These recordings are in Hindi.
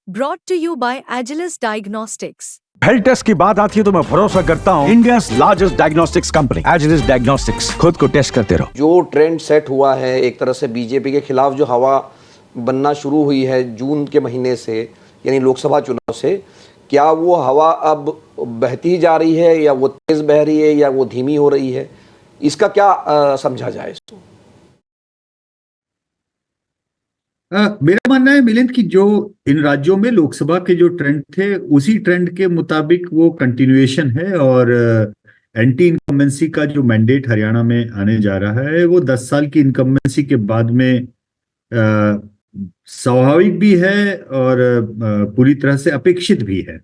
Brought to you by Agilus Diagnostics. Health test की बात आती है तो मैं भरोसा करता हूँ India's largest diagnostics company Agilus Diagnostics. खुद को टेस्ट करते रहो। जो ट्रेंड सेट हुआ है एक तरह से बीजेपी के खिलाफ जो हवा बनना शुरू हुई है जून के महीने से, यानी लोकसभा चुनाव से, क्या वो हवा अब बहती जा रही है या वो तेज बह रही है या वो धीमी हो रही है? इसका क्या समझा जाए इसको? मेरा मानना है मिलिंद कि जो इन राज्यों में लोकसभा के जो ट्रेंड थे उसी ट्रेंड के मुताबिक वो कंटिन्यूएशन है। और एंटी इनकम्बेंसी का जो मैंडेट हरियाणा में आने जा रहा है वो 10 साल की इनकम्बेंसी के बाद में स्वाभाविक भी है और पूरी तरह से अपेक्षित भी है।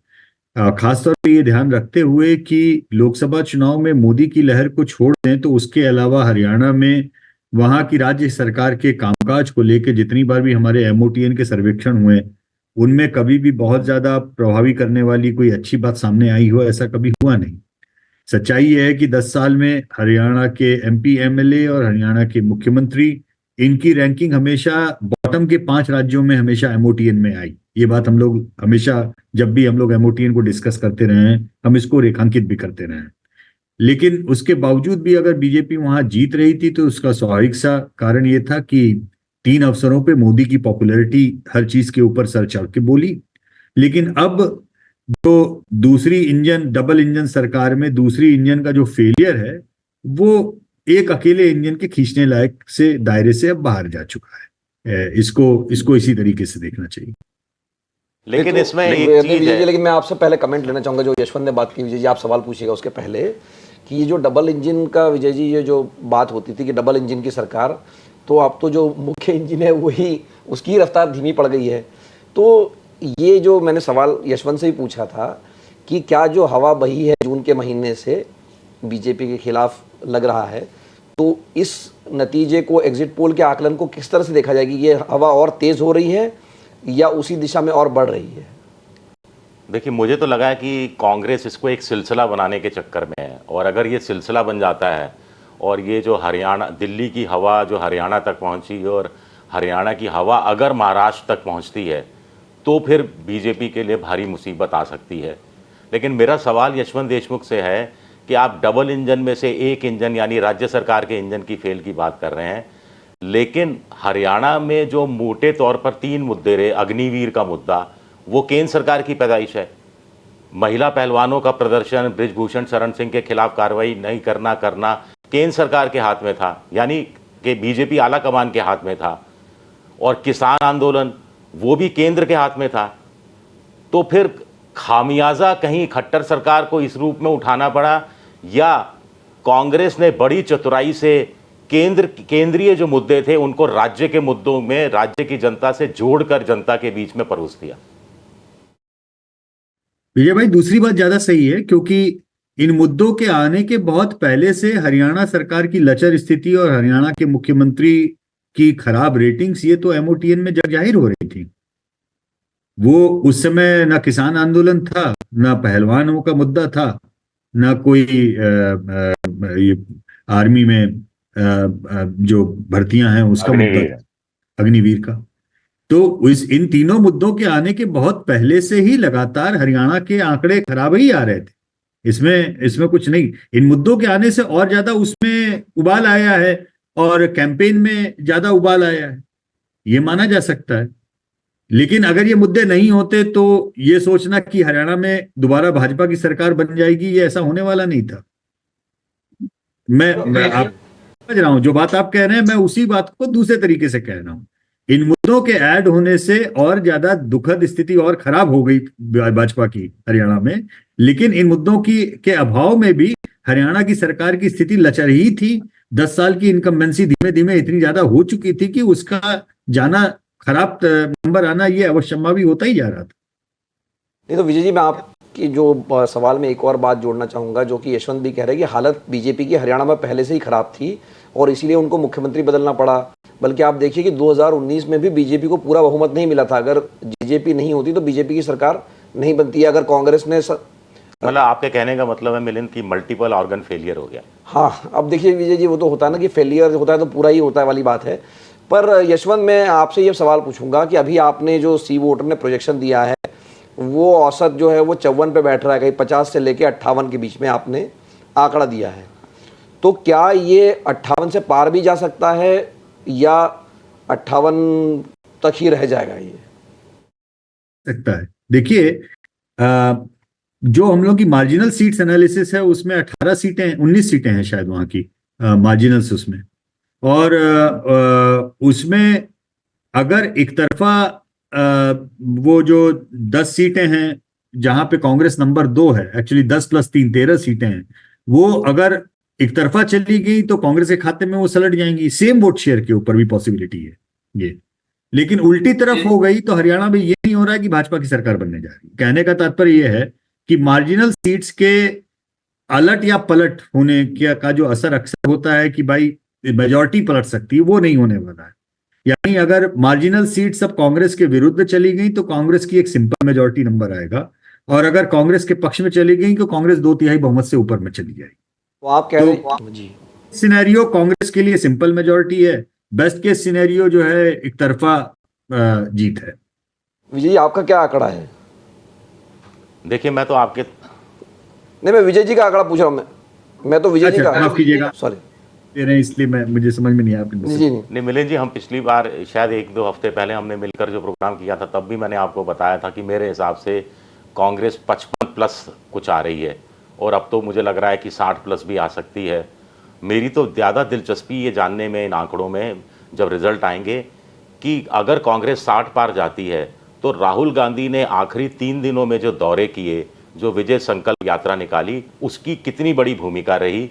खासतौर पे ये ध्यान रखते हुए कि लोकसभा चुनाव में मोदी की लहर को छोड़ दें तो उसके अलावा हरियाणा में वहां की राज्य सरकार के कामकाज को लेकर जितनी बार भी हमारे एमओटीएन के सर्वेक्षण हुए उनमें कभी भी बहुत ज्यादा प्रभावी करने वाली कोई अच्छी बात सामने आई हो, ऐसा कभी हुआ नहीं। सच्चाई यह है कि 10 साल में हरियाणा के एमपी एमएलए और हरियाणा के मुख्यमंत्री, इनकी रैंकिंग हमेशा बॉटम के 5 राज्यों में हमेशा एमओटीएन में आई। ये बात हम लोग हमेशा जब भी हम लोग एमओटीएन को डिस्कस करते रहे हैं हम इसको रेखांकित भी करते रहे हैं। लेकिन उसके बावजूद भी अगर बीजेपी वहां जीत रही थी तो उसका स्वाभाविक सा कारण ये था कि 3 अवसरों पे मोदी की पॉपुलैरिटी हर चीज के ऊपर सर चढ़ के बोली। लेकिन अब जो दूसरी इंजन, डबल इंजन सरकार में दूसरी इंजन का जो फेलियर है वो एक अकेले इंजन के खींचने लायक से दायरे से अब बाहर जा चुका है। इसको इसी तरीके से देखना चाहिए। लेकिन तो इसमें एक चीज है, लेकिन मैं आपसे पहले कमेंट लेना चाहूंगा। जो यशवंत ने बात की, विजय जी आप सवाल पूछिएगा उसके पहले, कि ये जो डबल इंजन का, विजय जी ये जो बात होती थी कि डबल इंजन की सरकार, तो अब तो जो मुख्य इंजन है वही, उसकी रफ्तार धीमी पड़ गई है। तो ये जो मैंने सवाल यशवंत से ही पूछा था कि क्या जो हवा बही है जून के महीने से बीजेपी के खिलाफ लग रहा है, तो इस नतीजे को, एग्जिट पोल के आकलन को किस तरह से देखा जाएगी? ये हवा और तेज हो रही है या उसी दिशा में और बढ़ रही है? देखिए, मुझे तो लगा है कि कांग्रेस इसको एक सिलसिला बनाने के चक्कर में है, और अगर ये सिलसिला बन जाता है और ये जो हरियाणा, दिल्ली की हवा जो हरियाणा तक पहुंची और हरियाणा की हवा अगर महाराष्ट्र तक पहुंचती है तो फिर बीजेपी के लिए भारी मुसीबत आ सकती है। लेकिन मेरा सवाल यशवंत देशमुख से है कि आप डबल इंजन में से एक इंजन यानी राज्य सरकार के इंजन की फेल की बात कर रहे हैं, लेकिन हरियाणा में जो मोटे तौर पर 3 मुद्दे रहे, अग्निवीर का मुद्दा वो केंद्र सरकार की पैदाइश है। महिला पहलवानों का प्रदर्शन, बृजभूषण शरण सिंह के खिलाफ कार्रवाई नहीं करना केंद्र सरकार के हाथ में था, यानी कि बीजेपी आला कमान के हाथ में था। और किसान आंदोलन वो भी केंद्र के हाथ में था। तो फिर खामियाजा कहीं खट्टर सरकार को इस रूप में उठाना पड़ा, या कांग्रेस ने बड़ी चतुराई से केंद्रीय जो मुद्दे थे उनको राज्य के मुद्दों में राज्य की जनता से जोड़कर जनता के बीच में परोस दिया? विजय भाई, दूसरी बात ज्यादा सही है, क्योंकि इन मुद्दों के आने के बहुत पहले से हरियाणा सरकार की लचर स्थिति और हरियाणा के मुख्यमंत्री की खराब रेटिंग्स ये तो एमओटीएन में जग जाहिर हो रही थी। वो उस समय ना किसान आंदोलन था, ना पहलवानों का मुद्दा था, ना कोई आर्मी में जो भर्तियां हैं उसका मुद्दा था, अग्निवीर का। तो इन तीनों मुद्दों के आने के बहुत पहले से ही लगातार हरियाणा के आंकड़े खराब ही आ रहे थे। इसमें कुछ नहीं। इन मुद्दों के आने से और ज्यादा उसमें उबाल आया है और कैंपेन में ज्यादा उबाल आया है, ये माना जा सकता है। लेकिन अगर ये मुद्दे नहीं होते तो ये सोचना कि हरियाणा में दोबारा भाजपा की सरकार बन जाएगी, ये ऐसा होने वाला नहीं था। मैं आप समझ रहा हूं जो बात आप कह रहे हैं, मैं उसी बात को दूसरे तरीके से कह रहा हूं। इन मुद्दों के ऐड होने से और ज्यादा दुखद स्थिति और खराब हो गई भाजपा की हरियाणा में। लेकिन इन मुद्दों के अभाव में भी हरियाणा की सरकार की स्थिति लचर ही थी। 10 साल की इनकम्बेंसी धीमे धीमे इतनी ज्यादा हो चुकी थी कि उसका जाना, खराब नंबर आना, ये अवश्यम्मा भी होता ही जा रहा था। नहीं तो विजय जी, मैं आपकी जो सवाल में एक और बात जोड़ना चाहूंगा, जो कि यशवंत भी कह रहे हैं कि हालत बीजेपी की हरियाणा में पहले से ही खराब थी और इसीलिए उनको मुख्यमंत्री बदलना पड़ा। बल्कि आप देखिए कि 2019 में भी बीजेपी को पूरा बहुमत नहीं मिला था। अगर बीजेपी नहीं होती तो बीजेपी की सरकार नहीं बनती है। अगर कांग्रेस ने मतलब आपके कहने का मतलब है मिलिंद की मल्टीपल ऑर्गन फेलियर हो गया। हाँ, अब देखिए विजय जी, वो तो होता है ना कि फेलियर होता है तो पूरा ही होता है वाली बात है। पर यशवंत, मैं आपसे ये सवाल पूछूंगा कि अभी आपने जो सी वोटर ने प्रोजेक्शन दिया है वो औसत जो है वो 54 पे बैठ रहा है, कहीं 50 से लेके 58 के बीच में आपने आंकड़ा दिया है। तो क्या ये 58 से पार भी जा सकता है या 58 तक ही रह जाएगा ये? सकता है। देखिए, जो हम लोग की मार्जिनल सीट्स एनालिसिस है उसमें 18 सीटें, 19 सीटें हैं शायद वहां की मार्जिनल्स उसमें। और उसमें अगर एक तरफा वो जो 10 सीटें हैं जहां पे कांग्रेस नंबर 2 है, एक्चुअली 10 + 3 13 सीटें हैं, वो अगर एक तरफा चली गई तो कांग्रेस के खाते में वो सलट जाएंगी। सेम वोट शेयर के ऊपर भी पॉसिबिलिटी है ये। लेकिन उल्टी तरफ हो गई तो हरियाणा में ये नहीं हो रहा है कि भाजपा की सरकार बनने जा रही है। कहने का तात्पर्य यह है कि मार्जिनल सीट्स के अलट या पलट होने का जो असर अक्सर होता है कि भाई मेजॉरिटी पलट सकती है, वो नहीं होने वाला है। यानी अगर मार्जिनल सीट्स अब कांग्रेस के विरुद्ध चली गई तो कांग्रेस की एक सिंपल मेजॉरिटी नंबर आएगा, और अगर कांग्रेस के पक्ष में चली गई तो कांग्रेस 2/3 बहुमत से ऊपर में चली जाएगी। तो आप कह रहे हैं जी, सिनेरियो कांग्रेस के लिए सिंपल मेजॉरिटी है। बेस्ट केस सिनेरियो जो है एक तरफा जीत है। विजय जी आपका क्या आंकड़ा है? देखिए, मैं तो आपके नहीं, मैं विजय जी का आंकड़ा पूछ रहा हूँ। मैं तो विजय जी का, माफ कीजिएगा, सॉरी, इसलिए मुझे समझ में नहीं आया आपने जी नहीं। नहीं मिलिंद जी, हम पिछली बार शायद 1-2 हफ्ते पहले हमने मिलकर जो प्रोग्राम किया था तब भी मैंने आपको बताया था कि मेरे हिसाब से कांग्रेस 55+ कुछ आ रही है, और अब तो मुझे लग रहा है कि 60+ भी आ सकती है। मेरी तो ज़्यादा दिलचस्पी ये जानने में इन आंकड़ों में जब रिजल्ट आएंगे कि अगर कांग्रेस 60 पार जाती है तो राहुल गांधी ने आखिरी 3 दिनों में जो दौरे किए, जो विजय संकल्प यात्रा निकाली, उसकी कितनी बड़ी भूमिका रही।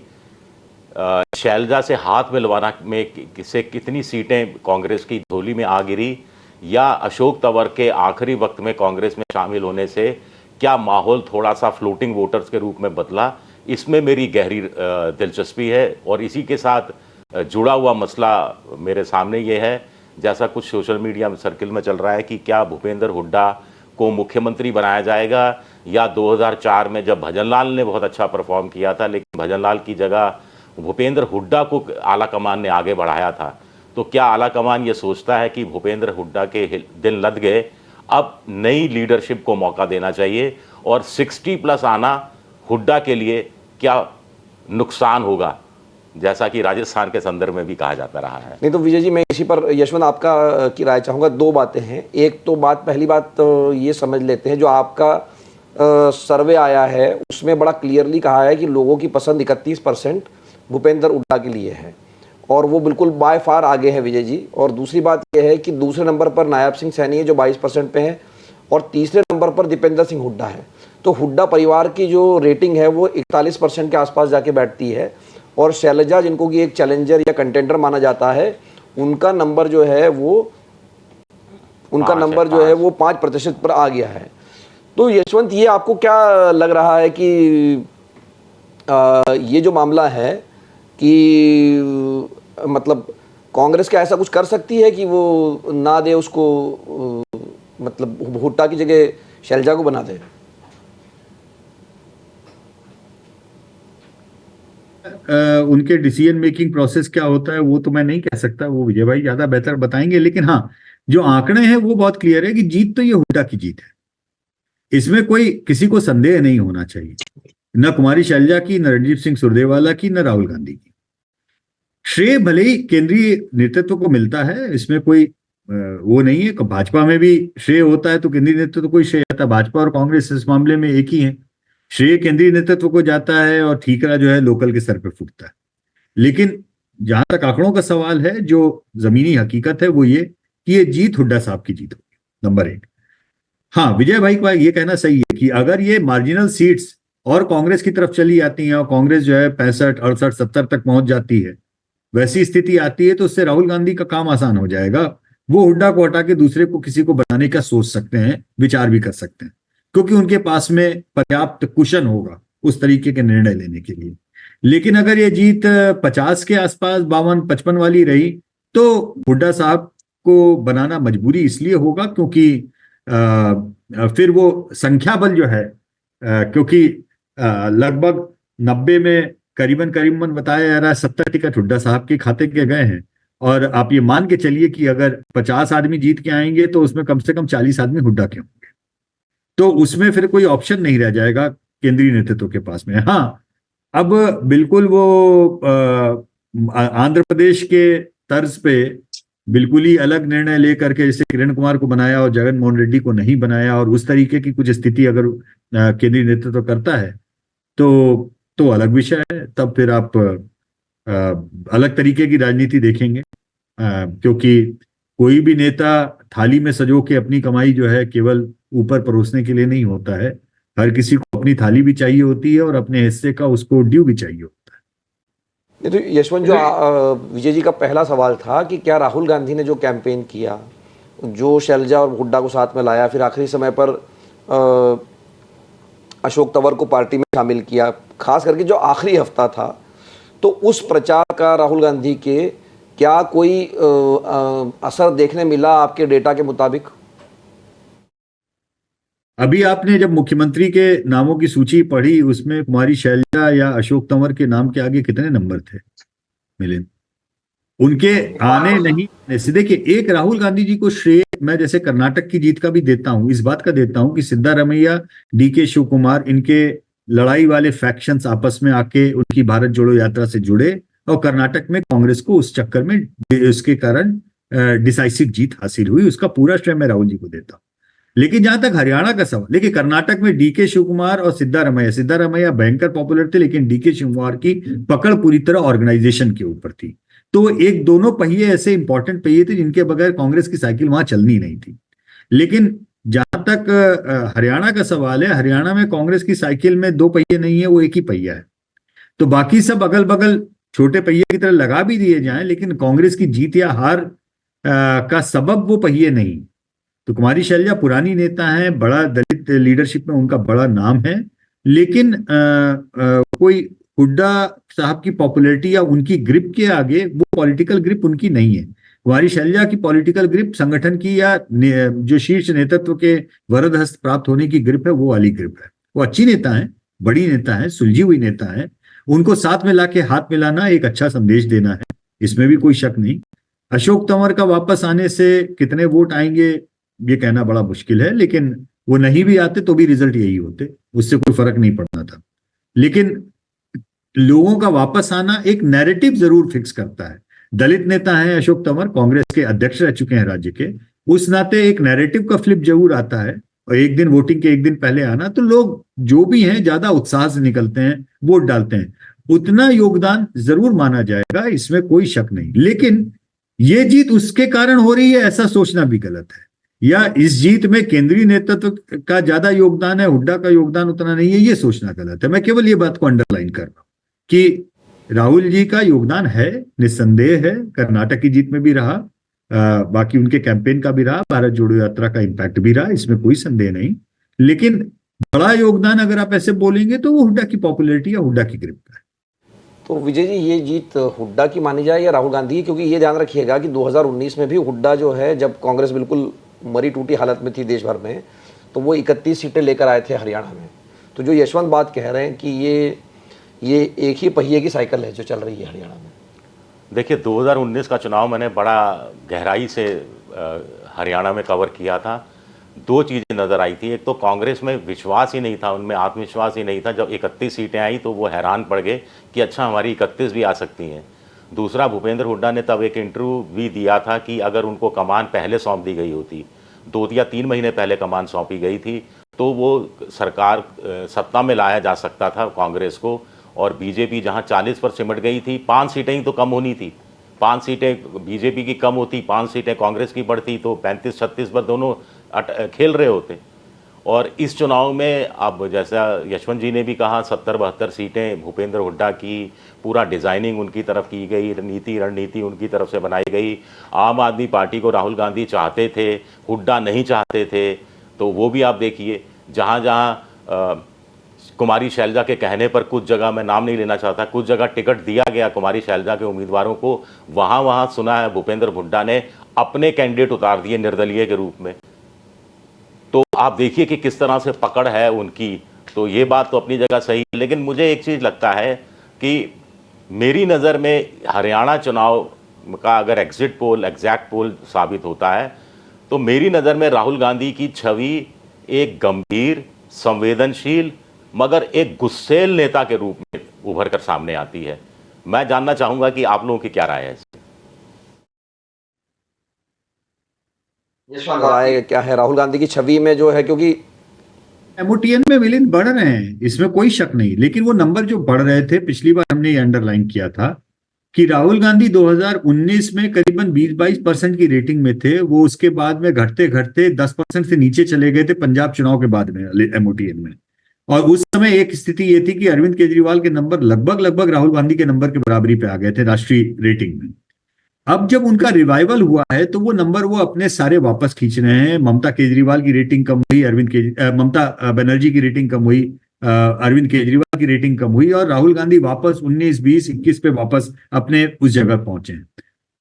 शैलजा से हाथ मिलवाना में से कितनी सीटें कांग्रेस की झोली में आ गिरी, या अशोक तंवर के आखिरी वक्त में कांग्रेस में शामिल होने से क्या माहौल थोड़ा सा फ्लोटिंग वोटर्स के रूप में बदला, इसमें मेरी गहरी दिलचस्पी है। और इसी के साथ जुड़ा हुआ मसला मेरे सामने ये है, जैसा कुछ सोशल मीडिया सर्किल में चल रहा है कि क्या भूपेंद्र हुड्डा को मुख्यमंत्री बनाया जाएगा, या 2004 में जब भजनलाल ने बहुत अच्छा परफॉर्म किया था लेकिन भजनलाल की जगह भूपेंद्र हुड्डा को आला कमान ने आगे बढ़ाया था, तो क्या आला कमान ये सोचता है कि भूपेंद्र हुड्डा के दिन लद गए, अब नई लीडरशिप को मौका देना चाहिए, और 60+ आना हुड्डा के लिए क्या नुकसान होगा, जैसा कि राजस्थान के संदर्भ में भी कहा जाता रहा है? नहीं तो विजय जी, मैं इसी पर यशवंत आपका की राय चाहूँगा। 2 बातें हैं। एक तो पहली बात तो ये समझ लेते हैं, जो आपका सर्वे आया है उसमें बड़ा क्लियरली कहा है कि लोगों की पसंद 31% भूपेंद्र हुड्डा के लिए है, और वो बिल्कुल बाय फार आगे है विजय जी। और दूसरी बात यह है कि दूसरे नंबर पर नायब सिंह सैनी है जो 22% पे है, और तीसरे नंबर पर दीपेंद्र सिंह हुड्डा है। तो हुड्डा परिवार की जो रेटिंग है वो 41% के आसपास जाके बैठती है, और शैलजा जिनको कि एक चैलेंजर या कंटेंडर माना जाता है, उनका नंबर जो है वो 5% पर आ गया है। तो यशवंत, ये आपको क्या लग रहा है कि ये जो मामला है कि मतलब कांग्रेस क्या ऐसा कुछ कर सकती है कि वो ना दे उसको, मतलब हुड्डा की जगह शैलजा को बना दे? उनके डिसीजन मेकिंग प्रोसेस क्या होता है वो तो मैं नहीं कह सकता, वो विजय भाई ज्यादा बेहतर बताएंगे। लेकिन हाँ, जो आंकड़े हैं वो बहुत क्लियर है कि जीत तो ये हुड्डा की जीत है, इसमें कोई किसी को संदेह नहीं होना चाहिए, न कुमारी शैलजा की, न रणजीत सिंह सुरजेवाला की, न राहुल गांधी की। श्रेय भले ही केंद्रीय नेतृत्व को मिलता है, इसमें कोई वो नहीं है। भाजपा में भी श्रेय होता है तो केंद्रीय नेतृत्व को कोई श्रेय आता है। भाजपा और कांग्रेस इस मामले में एक ही है, श्रेय केंद्रीय नेतृत्व को जाता है और ठीकरा जो है लोकल के सर पे फूटता है। लेकिन जहां तक आंकड़ों का सवाल है, जो जमीनी हकीकत है वो ये कि ये जीत हुड्डा साहब की जीत होगी, नंबर 1। हाँ, विजय भाई का ये कहना सही है कि अगर ये मार्जिनल सीट्स और कांग्रेस की तरफ चली जाती हैं और कांग्रेस जो है 65, 68, 70 तक पहुंच जाती है, वैसी स्थिति आती है, तो उससे राहुल गांधी का काम आसान हो जाएगा। वो हुड्डा को हटा के दूसरे को किसी को बनाने का सोच सकते हैं, विचार भी कर सकते हैं, क्योंकि उनके पास में पर्याप्त कुशन होगा उस तरीके के निर्णय लेने के लिए। लेकिन अगर ये जीत 50 के आसपास, 52, 55 वाली रही, तो हुड्डा साहब को बनाना मजबूरी इसलिए होगा क्योंकि फिर वो संख्या बल जो है, क्योंकि लगभग 90 में करीबन बताया जा रहा है 70 टिकट हुड्डा साहब के खाते के गए हैं, और आप ये मान के चलिए कि अगर 50 आदमी जीत के आएंगे तो उसमें कम से कम 40 आदमी हुड्डा के होंगे, तो उसमें फिर कोई ऑप्शन नहीं रह जाएगा केंद्रीय नेतृत्व के पास में। हाँ, अब बिल्कुल वो आंध्र प्रदेश के तर्ज पे बिल्कुल ही अलग निर्णय लेकर के, जैसे किरण कुमार को बनाया और जगन मोहन रेड्डी को नहीं बनाया, और उस तरीके की कुछ स्थिति अगर केंद्रीय नेतृत्व करता है तो अलग विषय है। तब फिर आप अलग तरीके की राजनीति देखेंगे, क्योंकि कोई भी नेता थाली में सजो के अपनी कमाई जो है केवल ऊपर परोसने के लिए नहीं होता है। हर किसी को अपनी थाली भी चाहिए होती है और अपने हिस्से का उसको ड्यू भी चाहिए होता है। ये तो यशवंत, जो विजय जी का पहला सवाल था कि क्या राहुल गांधी ने जो कैंपेन किया, जो शैलजा और हुड्डा को साथ में लाया, फिर आखिरी समय पर अशोक तंवर को पार्टी में शामिल किया, खास करके जो आखिरी हफ्ता था, तो उस प्रचार का राहुल गांधी के क्या कोई असर देखने मिला आपके डेटा के मुताबिक? अभी आपने जब मुख्यमंत्री के नामों की सूची पढ़ी, उसमें कुमारी शैलजा या अशोक तंवर के नाम के आगे कितने नंबर थे मिलिंद? उनके आने नहीं से। देखिए, एक राहुल गांधी जी को श्रेय मैं जैसे कर्नाटक की जीत का भी देता हूं, इस बात का देता हूं कि सिद्धारमैया, डीके शिव कुमार, इनके लड़ाई वाले फैक्शंस आपस में आके उनकी भारत जोड़ो यात्रा से जुड़े और कर्नाटक में कांग्रेस को उस चक्कर में उसके कारण डिसाइसिव जीत हासिल हुई। उसका पूरा श्रेय मैं राहुल जी को देता हूं। लेकिन जहां तक हरियाणा का सवाल, देखिए कर्नाटक में डीके शिव कुमार और सिद्धारमैया भयंकर पॉपुलर थे, लेकिन डीके शिव कुमार की पकड़ पूरी तरह ऑर्गेनाइजेशन के ऊपर थी। तो एक दोनों पहिए ऐसे इंपॉर्टेंट पहिए थे जिनके बगैर कांग्रेस की साइकिल वहां चलनी नहीं थी। लेकिन जहां तक हरियाणा का सवाल है, हरियाणा में कांग्रेस की साइकिल में दो पहिए नहीं है, वो एक ही पहिया है। तो बाकी सब अगल बगल छोटे पहिए की तरह लगा भी दिए जाएं, लेकिन कांग्रेस की जीत या हार का सबब वो पहिए नहीं। तो कुमारी शैलजा पुरानी नेता हैं, बड़ा दलित लीडरशिप में उनका बड़ा नाम है, लेकिन कोई हुड्डा साहब की पॉपुलैरिटी या उनकी ग्रिप के आगे वो पॉलिटिकल ग्रिप उनकी नहीं है। कुमारी शैलजा की पॉलिटिकल ग्रिप संगठन की या जो शीर्ष नेतृत्व के वरद हस्त प्राप्त होने की ग्रिप है, वो वाली ग्रिप है। वो अच्छी नेता है, बड़ी नेता है, सुलझी हुई नेता है। उनको साथ में लाके हाथ मिलाना एक अच्छा संदेश देना है, इसमें भी कोई शक नहीं। अशोक तंवर का वापस आने से कितने वोट आएंगे ये कहना बड़ा मुश्किल है, लेकिन वो नहीं भी आते तो भी रिजल्ट यही होते, उससे कोई फर्क नहीं पड़ना था। लेकिन लोगों का वापस आना एक नैरेटिव जरूर फिक्स करता है। दलित नेता हैं अशोक तंवर, कांग्रेस के अध्यक्ष रह चुके हैं राज्य के, उस नाते एक नैरेटिव का फ्लिप जरूर आता है। और एक दिन वोटिंग के एक दिन पहले आना, तो लोग जो भी हैं ज्यादा उत्साह से निकलते हैं, वोट डालते हैं, उतना योगदान जरूर माना जाएगा, इसमें कोई शक नहीं। लेकिन ये जीत उसके कारण हो रही है ऐसा सोचना भी गलत है, या इस जीत में केंद्रीय नेतृत्व का ज्यादा योगदान है, हुड्डा का योगदान उतना नहीं है, ये सोचना गलत है। मैं केवल ये बात को अंडरलाइन कर रहा हूं कि राहुल जी का योगदान है, निस्संदेह है, कर्नाटक की जीत में भी रहा, बाकी उनके कैंपेन का भी रहा, भारत जोड़ो यात्रा का इंपैक्ट भी रहा, इसमें कोई संदेह नहीं। लेकिन बड़ा योगदान अगर आप ऐसे बोलेंगे तो वो हुड्डा की पॉपुलैरिटी या हुड्डा की ग्रिप का है। तो विजय जी, ये जीत हुड्डा की मानी जाए या राहुल गांधी की? क्योंकि ये ध्यान रखिएगा कि 2019 में भी हुड्डा जो है, जब कांग्रेस बिल्कुल मरी टूटी हालत में थी देश भर में, तो वो 31 सीटें लेकर आए थे हरियाणा में। तो जो यशवंत बात कह रहे हैं कि ये एक ही पहिए की साइकिल है जो चल रही है हरियाणा में। देखिए, 2019 का चुनाव मैंने बड़ा गहराई से हरियाणा में कवर किया था। दो चीज़ें नज़र आई थी। एक तो कांग्रेस में विश्वास ही नहीं था, उनमें आत्मविश्वास ही नहीं था। जब 31 सीटें आई तो वो हैरान पड़ गए कि अच्छा हमारी 31 भी आ सकती हैं। दूसरा, भूपेंद्र हुड्डा ने तब एक इंटरव्यू भी दिया था कि अगर उनको कमान पहले सौंप दी गई होती, 2 या 3 महीने पहले कमान सौंपी गई थी, तो वो सरकार सत्ता में लाया जा सकता था कांग्रेस को। और बीजेपी जहां 40 पर सिमट गई थी, 5 सीटें ही तो कम होनी थी। 5 सीटें बीजेपी की कम होती, 5 सीटें कांग्रेस की बढ़ती, तो 35-36 पर दोनों खेल रहे होते। और इस चुनाव में अब जैसा यशवंत जी ने भी कहा, 70-72 सीटें भूपेंद्र हुड्डा की, पूरा डिज़ाइनिंग उनकी तरफ की गई, रणनीति उनकी तरफ से बनाई गई। आम आदमी पार्टी को राहुल गांधी चाहते थे, हुड्डा नहीं चाहते थे, तो वो भी आप देखिए। जहाँ जहाँ कुमारी शैलजा के कहने पर, कुछ जगह, मैं नाम नहीं लेना चाहता, कुछ जगह टिकट दिया गया कुमारी शैलजा के उम्मीदवारों को, वहाँ सुना है भूपेंद्र हुड्डा ने अपने कैंडिडेट उतार दिए निर्दलीय के रूप में। तो आप देखिए कि किस तरह से पकड़ है उनकी। तो ये बात तो अपनी जगह सही है, लेकिन मुझे एक चीज़ लगता है कि मेरी नज़र में हरियाणा चुनाव का अगर एग्जिट पोल एग्जैक्ट पोल साबित होता है तो मेरी नज़र में राहुल गांधी की छवि एक गंभीर, संवेदनशील मगर एक गुस्सैल नेता के रूप में उभर कर सामने आती है। मैं जानना चाहूंगा कि आप लोगों की क्या राय है इस पर? राय क्या है राहुल गांधी की छवि में जो है, क्योंकि एमओटीएन में मिलिंद बढ़ रहे हैं, इसमें कोई शक नहीं, लेकिन वो नंबर जो बढ़ रहे थे, पिछली बार हमने ये अंडरलाइन किया था कि राहुल गांधी 2019 में करीबन 20-22% की रेटिंग में थे, वो उसके बाद में घटते घटते 10% से नीचे चले गए थे पंजाब चुनाव के बाद में एमओटीएन में। और उस समय एक स्थिति ये थी कि अरविंद केजरीवाल के नंबर लगभग राहुल गांधी के नंबर के बराबरी पे आ गए थे राष्ट्रीय रेटिंग में। अब जब उनका रिवाइवल हुआ है तो वो नंबर वो अपने सारे वापस खींच रहे हैं। ममता केजरीवाल की रेटिंग कम हुई, ममता बनर्जी की रेटिंग कम हुई, अरविंद केजरीवाल की रेटिंग कम हुई, और राहुल गांधी वापस 19, 20, 21 पे वापस अपने उस जगह पहुंचे।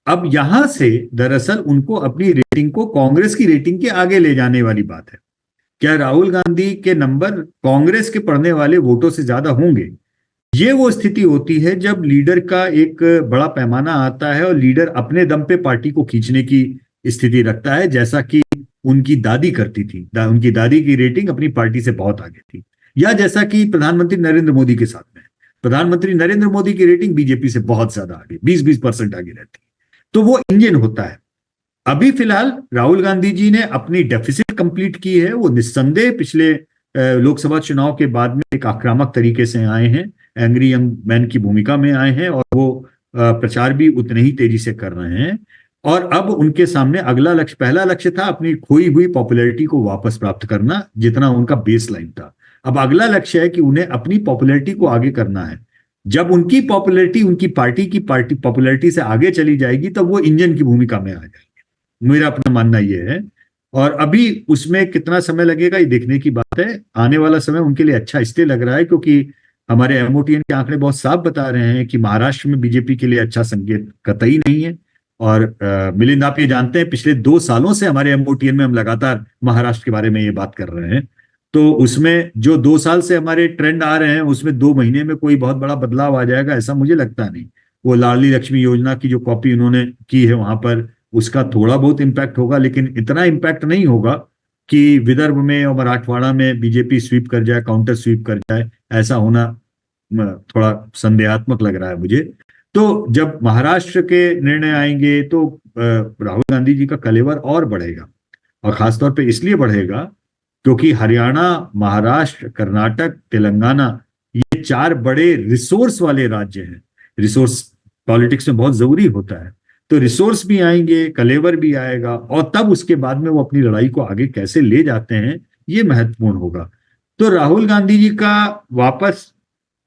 अब यहां से दरअसल उनको अपनी रेटिंग को कांग्रेस की रेटिंग के आगे ले जाने वाली बात है। क्या राहुल गांधी के नंबर कांग्रेस के पढ़ने वाले वोटों से ज्यादा होंगे? ये वो स्थिति होती है जब लीडर का एक बड़ा पैमाना आता है और लीडर अपने दम पे पार्टी को खींचने की स्थिति रखता है, जैसा कि उनकी दादी करती थी। उनकी दादी की रेटिंग अपनी पार्टी से बहुत आगे थी, या जैसा कि प्रधानमंत्री नरेंद्र मोदी के साथ में, प्रधानमंत्री नरेंद्र मोदी की रेटिंग बीजेपी से बहुत ज्यादा आगे, 20% आगे रहती है। तो वो इंजन होता है। अभी फिलहाल राहुल गांधी जी ने अपनी डेफिसिट कंप्लीट की है। वो निस्संदेह पिछले लोकसभा चुनाव के बाद में एक आक्रामक तरीके से आए हैं, एंग्री यंग मैन की भूमिका में आए हैं, और वो प्रचार भी उतने ही तेजी से कर रहे हैं। और अब उनके सामने अगला लक्ष्य, पहला लक्ष्य था अपनी खोई हुई पॉपुलैरिटी को वापस प्राप्त करना, जितना उनका बेस लाइन था। अब अगला लक्ष्य है कि उन्हें अपनी पॉपुलैरिटी को आगे करना है। जब उनकी पॉपुलैरिटी उनकी पार्टी की पॉपुलैरिटी से आगे चली जाएगी तब वो इंजन की भूमिका में आ जाएगी। मेरा अपना मानना यह है, और अभी उसमें कितना समय लगेगा ये देखने की बात है। आने वाला समय उनके लिए अच्छा इसलिए लग रहा है क्योंकि हमारे एमओटीएन के आंकड़े बहुत साफ बता रहे हैं कि महाराष्ट्र में बीजेपी के लिए अच्छा संकेत कतई नहीं है। और मिलिंद, आप ये जानते हैं पिछले 2 सालों से हमारे एमओटीएन में हम लगातार महाराष्ट्र के बारे में ये बात कर रहे हैं, तो उसमें जो 2 साल से हमारे ट्रेंड आ रहे हैं उसमें 2 महीने में कोई बहुत बड़ा बदलाव आ जाएगा ऐसा मुझे लगता नहीं। वो लाडली लक्ष्मी योजना की जो कॉपी उन्होंने की है वहां पर उसका थोड़ा बहुत इम्पैक्ट होगा, लेकिन इतना इम्पैक्ट नहीं होगा कि विदर्भ में और मराठवाड़ा में बीजेपी स्वीप कर जाए, काउंटर स्वीप कर जाए। ऐसा होना थोड़ा संदेहात्मक लग रहा है मुझे। तो जब महाराष्ट्र के निर्णय आएंगे तो राहुल गांधी जी का कलेवर और बढ़ेगा, और खासतौर पे इसलिए बढ़ेगा क्योंकि हरियाणा, महाराष्ट्र, कर्नाटक, तेलंगाना ये 4 बड़े रिसोर्स वाले राज्य हैं। रिसोर्स पॉलिटिक्स में बहुत जरूरी होता है, तो रिसोर्स भी आएंगे, कलेवर भी आएगा, और तब उसके बाद में वो अपनी लड़ाई को आगे कैसे ले जाते हैं ये महत्वपूर्ण होगा। तो राहुल गांधी जी का वापस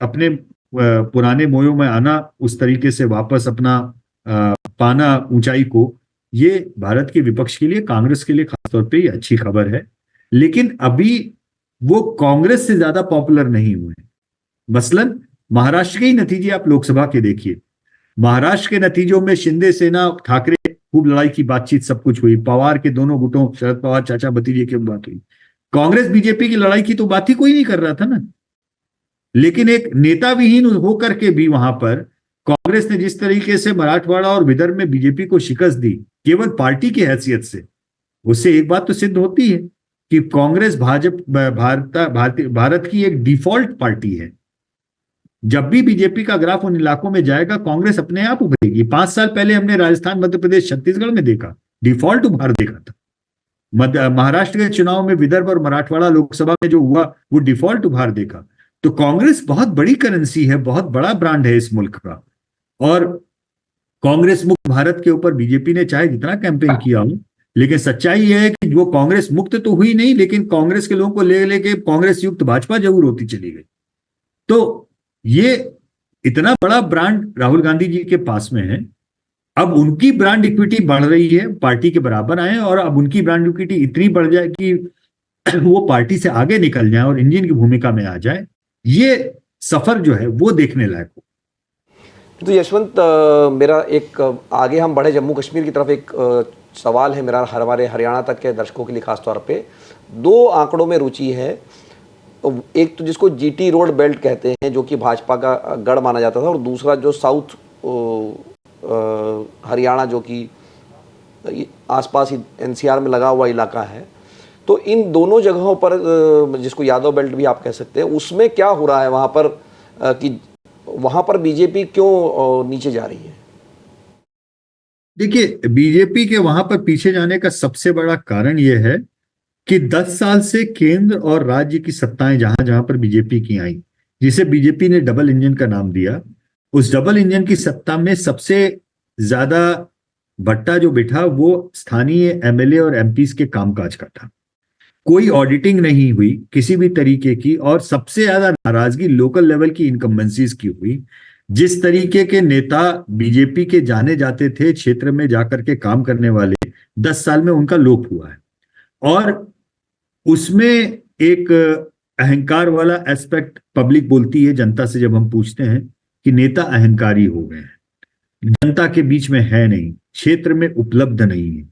अपने पुराने मोयों में आना, उस तरीके से वापस अपना पाना ऊंचाई को, ये भारत के विपक्ष के लिए, कांग्रेस के लिए खासतौर पे ये अच्छी खबर है। लेकिन अभी वो कांग्रेस से ज्यादा पॉपुलर नहीं हुए। मसलन महाराष्ट्र के ही नतीजे आप लोकसभा के देखिए। महाराष्ट्र के नतीजों में शिंदे सेना, ठाकरे, खूब लड़ाई की बातचीत, सब कुछ हुई। पवार के दोनों गुटों, शरद पवार चाचा भतीजे की बात हुई। कांग्रेस बीजेपी की लड़ाई की तो बात ही कोई नहीं कर रहा था ना। लेकिन एक नेता विहीन होकर के भी वहां पर कांग्रेस ने जिस तरीके से मराठवाड़ा और विदर्भ में बीजेपी को शिकस्त दी केवल पार्टी की हैसियत से, उससे एक बात तो सिद्ध होती है कि कांग्रेस भारत की एक डिफॉल्ट पार्टी है। जब भी बीजेपी का ग्राफ उन इलाकों में जाएगा कांग्रेस अपने आप उभरेगी। 5 साल पहले हमने राजस्थान, मध्य प्रदेश, छत्तीसगढ़ में देखा, डिफॉल्ट उभार देखा था। महाराष्ट्र के चुनाव में विदर्भ और मराठवाड़ा लोकसभा में जो हुआ वो डिफॉल्ट उभार देखा। तो कांग्रेस बहुत बड़ी करेंसी है, बहुत बड़ा ब्रांड है इस मुल्क का। और कांग्रेस मुक्त भारत के ऊपर बीजेपी ने चाहे जितना कैंपेन किया हो, लेकिन सच्चाई यह है कि वो कांग्रेस मुक्त तो हुई नहीं, लेकिन कांग्रेस के लोगों को ले लेके कांग्रेस युक्त भाजपा जरूर होती चली गई। तो ये इतना बड़ा ब्रांड राहुल गांधी जी के पास में है। अब उनकी ब्रांड इक्विटी बढ़ रही है, पार्टी के बराबर आए, और अब उनकी ब्रांड इक्विटी इतनी बढ़ जाए कि वो पार्टी से आगे निकल जाए और इंजन की भूमिका में आ जाए। ये सफर जो है वो देखने लायक हो। तो यशवंत, मेरा एक आगे हम बढ़े जम्मू कश्मीर की तरफ, एक सवाल है मेरा हमारे हरियाणा तक के दर्शकों के लिए खास तौर पे। 2 आंकड़ों में रुचि है। एक तो जिसको जीटी रोड बेल्ट कहते हैं जो कि भाजपा का गढ़ माना जाता था, और दूसरा जो साउथ हरियाणा जो कि आसपास ही एनसीआर में लगा हुआ इलाका है, तो इन दोनों जगहों पर जिसको यादव बेल्ट भी आप कह सकते हैं, उसमें क्या हो रहा है वहाँ पर कि वहाँ पर बीजेपी क्यों नीचे जा रही है? देखिए, बीजेपी के वहां पर पीछे जाने का सबसे बड़ा कारण यह है कि 10 साल से केंद्र और राज्य की सत्ताएं जहां जहां पर बीजेपी की आई, जिसे बीजेपी ने डबल इंजन का नाम दिया, उस डबल इंजन की सत्ता में सबसे ज्यादा भट्टा जो बिठा वो स्थानीय एमएलए और एमपीस के कामकाज का था। कोई ऑडिटिंग नहीं हुई किसी भी तरीके की, और सबसे ज्यादा नाराजगी लोकल लेवल की इनकम्बेंसीज की हुई। जिस तरीके के नेता बीजेपी के जाने जाते थे क्षेत्र में जाकर के काम करने वाले, 10 साल में उनका लोप हुआ है। और उसमें एक अहंकार वाला एस्पेक्ट पब्लिक बोलती है जनता से, जब हम पूछते हैं कि नेता अहंकारी हो गए हैं, जनता के बीच में है नहीं, क्षेत्र में उपलब्ध नहीं है।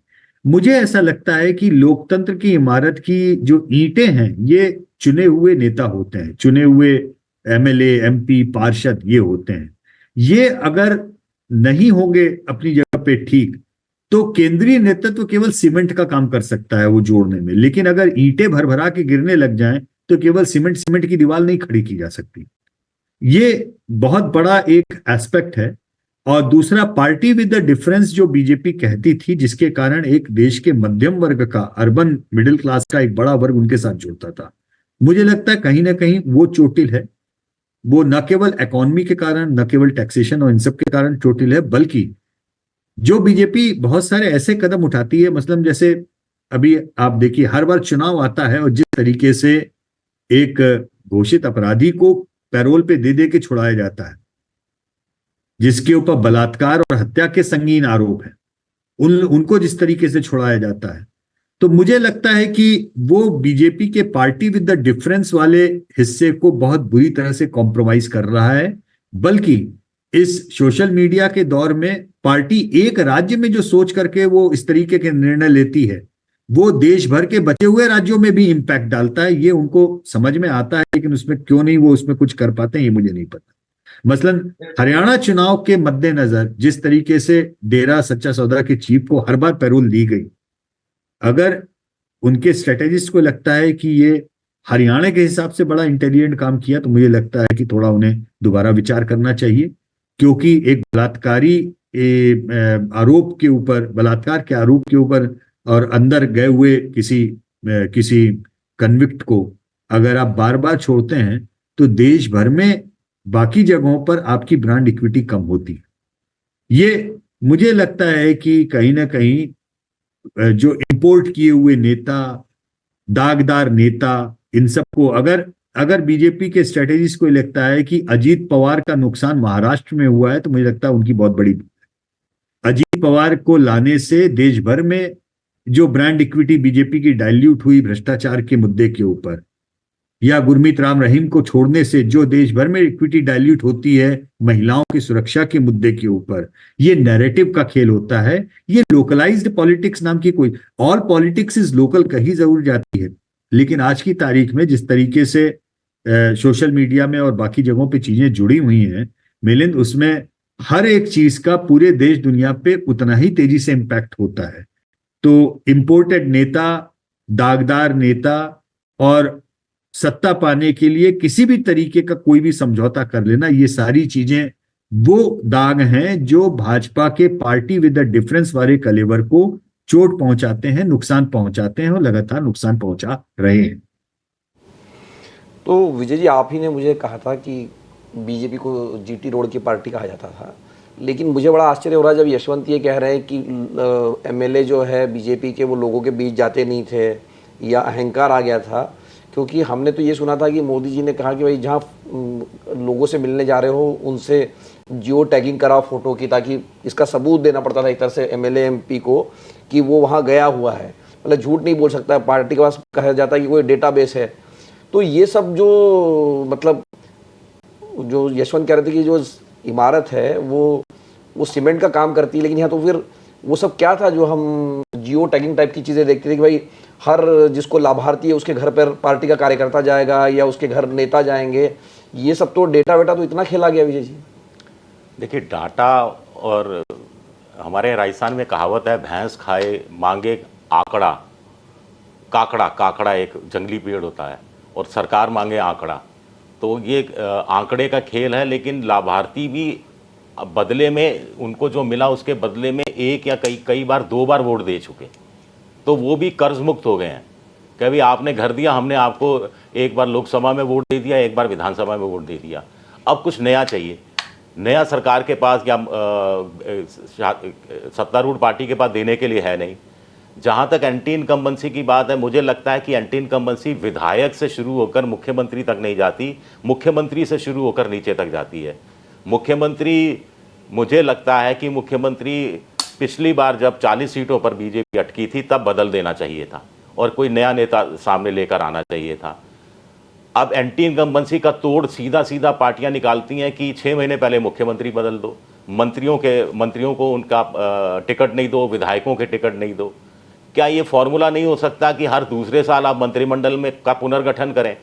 मुझे ऐसा लगता है कि लोकतंत्र की इमारत की जो ईंटें हैं ये चुने हुए नेता होते हैं, चुने हुए एमएलए, एमपी, पार्षद ये होते हैं। ये अगर नहीं होंगे अपनी जगह पे ठीक, तो केंद्रीय नेतृत्व केवल सीमेंट का काम कर सकता है वो जोड़ने में, लेकिन अगर ईंटें भर भरा के गिरने लग जाएं तो केवल सीमेंट की दीवार नहीं खड़ी की जा सकती। ये बहुत बड़ा एक एस्पेक्ट है। और दूसरा, पार्टी विद द डिफरेंस जो बीजेपी कहती थी, जिसके कारण एक देश के मध्यम वर्ग का, अर्बन मिडिल क्लास का एक बड़ा वर्ग उनके साथ जुड़ता था, मुझे लगता है कहीं ना कहीं वो चोटिल है। वो न केवल इकोनॉमी के कारण, न केवल टैक्सेशन और इन सब के कारण चोटिल है, बल्कि जो बीजेपी बहुत सारे ऐसे कदम उठाती है, मतलब जैसे अभी आप देखिए हर बार चुनाव आता है और जिस तरीके से एक घोषित अपराधी को पैरोल पे दे दे के छुड़ाया जाता है, जिसके ऊपर बलात्कार और हत्या के संगीन आरोप हैं, उनको जिस तरीके से छुड़ाया जाता है, तो मुझे लगता है कि वो बीजेपी के पार्टी विद द डिफरेंस वाले हिस्से को बहुत बुरी तरह से कॉम्प्रोमाइज कर रहा है। बल्कि इस सोशल मीडिया के दौर में पार्टी एक राज्य में जो सोच करके वो इस तरीके के निर्णय लेती है, वो देश भर के बचे हुए राज्यों में भी इंपैक्ट डालता है। ये उनको समझ में आता है, लेकिन उसमें क्यों नहीं वो उसमें कुछ कर पाते हैं ये मुझे नहीं पता। मसलन हरियाणा चुनाव के मद्देनजर जिस तरीके से डेरा सच्चा सौदा के चीफ को हर बार पैरोल दी गई, अगर उनके स्ट्रेटेजिस्ट को लगता है कि ये हरियाणा के हिसाब से बड़ा इंटेलिजेंट काम किया, तो मुझे लगता है कि थोड़ा उन्हें दोबारा विचार करना चाहिए। क्योंकि एक बलात्कारी आरोप के ऊपर, बलात्कार के आरोप के ऊपर और अंदर गए हुए किसी कन्विक्ट को अगर आप बार बार छोड़ते हैं, तो देश भर में बाकी जगहों पर आपकी ब्रांड इक्विटी कम होती है। ये मुझे लगता है कि कहीं ना कहीं जो इंपोर्ट किए हुए नेता, दागदार नेता, इन सबको अगर बीजेपी के स्ट्रेटेजिस्ट को लगता है कि अजीत पवार का नुकसान महाराष्ट्र में हुआ है, तो मुझे लगता है उनकी बहुत बड़ी भूल है। अजीत पवार को लाने से देश भर में जो ब्रांड इक्विटी बीजेपी की डाइल्यूट हुई भ्रष्टाचार के मुद्दे के ऊपर, या गुरमीत राम रहीम को छोड़ने से जो देश भर में इक्विटी डाइल्यूट होती है महिलाओं की सुरक्षा के मुद्दे के ऊपर, ये नैरेटिव का खेल होता है। ये लोकलाइज्ड पॉलिटिक्स नाम की कोई, ऑल पॉलिटिक्स इज लोकल कही जरूर जाती है, लेकिन आज की तारीख में जिस तरीके से सोशल मीडिया में और बाकी जगहों पे चीजें जुड़ी हुई हैं मिलिंद, उसमें हर एक चीज का पूरे देश दुनिया पे उतना ही तेजी से इंपैक्ट होता है। तो इंपोर्टेड नेता, दागदार नेता और सत्ता पाने के लिए किसी भी तरीके का कोई भी समझौता कर लेना, ये सारी चीजें वो दाग हैं जो भाजपा के पार्टी विद द डिफरेंस वाले कलेवर को चोट पहुंचाते हैं, नुकसान पहुंचाते हैं और लगातार नुकसान पहुंचा रहे हैं। तो विजय जी, आप ही ने मुझे कहा था कि बीजेपी को जीटी रोड की पार्टी कहा जाता था, लेकिन मुझे बड़ा आश्चर्य हो रहा है जब यशवंत ये कह रहे हैं कि एमएलए जो है बीजेपी के वो लोगों के बीच जाते नहीं थे या अहंकार आ गया था। क्योंकि हमने तो ये सुना था कि मोदी जी ने कहा कि भाई जहाँ लोगों से मिलने जा रहे हो उनसे जियो टैगिंग कराओ फोटो की, ताकि इसका सबूत देना पड़ता था एक तरह से एमएलए एमपी को कि वो वहाँ गया हुआ है, मतलब झूठ नहीं बोल सकता। पार्टी के पास कहा जाता है कि कोई डेटाबेस है। तो ये सब जो मतलब जो यशवंत कह रहे थे कि जो इमारत है वो सीमेंट का काम करती है, लेकिन यहाँ तो फिर वो सब क्या था जो हम जियो टैगिंग टाइप की चीज़ें देखते थे कि भाई हर जिसको लाभार्थी है उसके घर पर पार्टी का कार्यकर्ता जाएगा या उसके घर नेता जाएंगे। ये सब तो डेटा वेटा तो इतना खेला गया विजय जी। देखिए, डाटा और हमारे राजस्थान में कहावत है, भैंस खाए मांगे आंकड़ा, काकड़ा एक जंगली पेड़ होता है, और सरकार मांगे आंकड़ा। तो ये आंकड़े का खेल है, लेकिन लाभार्थी भी बदले में उनको जो मिला उसके बदले में एक या कई बार 2 बार वोट दे चुके, तो वो भी कर्ज मुक्त हो गए हैं कि अभी आपने घर दिया, हमने आपको एक बार लोकसभा में वोट दे दिया, एक बार विधानसभा में वोट दे दिया। अब कुछ नया चाहिए, नया सरकार के पास या सत्तारूढ़ पार्टी के पास देने के लिए है नहीं। जहाँ तक एंटी इनकम्बेंसी की बात है, मुझे लगता है कि एंटी इनकम्बेंसी विधायक से शुरू होकर मुख्यमंत्री तक नहीं जाती, मुख्यमंत्री से शुरू होकर नीचे तक जाती है। मुख्यमंत्री, मुझे लगता है कि मुख्यमंत्री पिछली बार जब 40 सीटों पर बीजेपी अटकी थी तब बदल देना चाहिए था और कोई नया नेता सामने लेकर आना चाहिए था। अब एंटी इनकम्बेंसी का तोड़ सीधा पार्टियां निकालती हैं कि 6 महीने पहले मुख्यमंत्री बदल दो, मंत्रियों को उनका टिकट नहीं दो, विधायकों के टिकट नहीं दो। क्या ये फॉर्मूला नहीं हो सकता कि हर दूसरे साल आप मंत्रिमंडल में का पुनर्गठन करें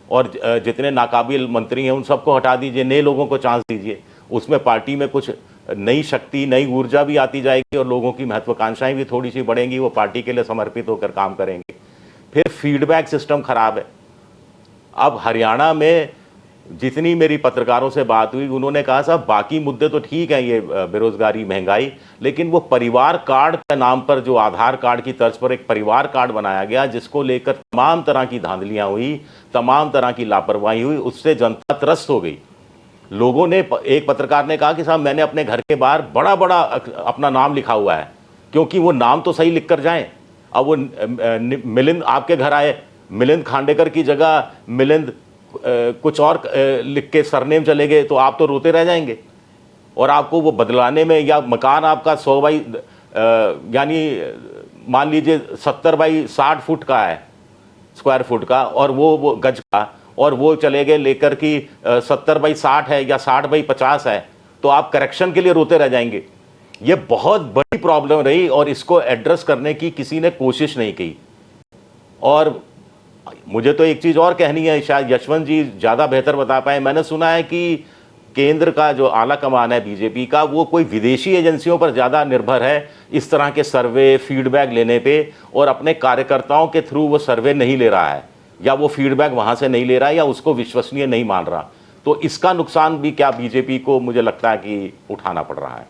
और जितने नाकाबिल मंत्री हैं उन सबको हटा दीजिए, नए लोगों को चांस दीजिए, उसमें पार्टी में कुछ नई शक्ति, नई ऊर्जा भी आती जाएगी और लोगों की महत्वाकांक्षाएं भी थोड़ी सी बढ़ेंगी, वो पार्टी के लिए समर्पित होकर काम करेंगे। फिर फीडबैक सिस्टम खराब है। अब हरियाणा में जितनी मेरी पत्रकारों से बात हुई, उन्होंने कहा साहब बाकी मुद्दे तो ठीक है, ये बेरोजगारी, महंगाई, लेकिन वो परिवार कार्ड के नाम पर जो आधार कार्ड की तर्ज पर एक परिवार कार्ड बनाया गया, जिसको लेकर तमाम तरह की धांधलियां हुई, तमाम तरह की लापरवाही हुई, उससे जनता त्रस्त हो गई। लोगों ने, एक पत्रकार ने कहा कि साहब मैंने अपने घर के बाहर बड़ा अपना नाम लिखा हुआ है, क्योंकि वो नाम तो सही लिख कर जाए। अब वो मिलिंद आपके घर आए, मिलिंद खांडेकर की जगह मिलिंद कुछ और लिख के सरनेम चले गए, तो आप तो रोते रह जाएंगे। और आपको वो बदलाने में, या मकान आपका 100 बाई यानी मान लीजिए 70 बाई 60 फुट का है, स्क्वायर फुट का, और वो गज का, और वो चले गए लेकर कि 70 बाई 60 है या 60 बाई 50 है, तो आप करेक्शन के लिए रोते रह जाएंगे। ये बहुत बड़ी प्रॉब्लम रही और इसको एड्रेस करने की किसी ने कोशिश नहीं की। और मुझे तो एक चीज़ और कहनी है, शायद यशवंत जी ज़्यादा बेहतर बता पाए। मैंने सुना है कि केंद्र का जो आला कमान है बीजेपी का, वो कोई विदेशी एजेंसियों पर ज़्यादा निर्भर है इस तरह के सर्वे, फीडबैक लेने पे, और अपने कार्यकर्ताओं के थ्रू वो सर्वे नहीं ले रहा है, या वो फीडबैक वहाँ से नहीं ले रहा है, या उसको विश्वसनीय नहीं मान रहा। तो इसका नुकसान भी क्या बीजेपी को, मुझे लगता है कि उठाना पड़ रहा है।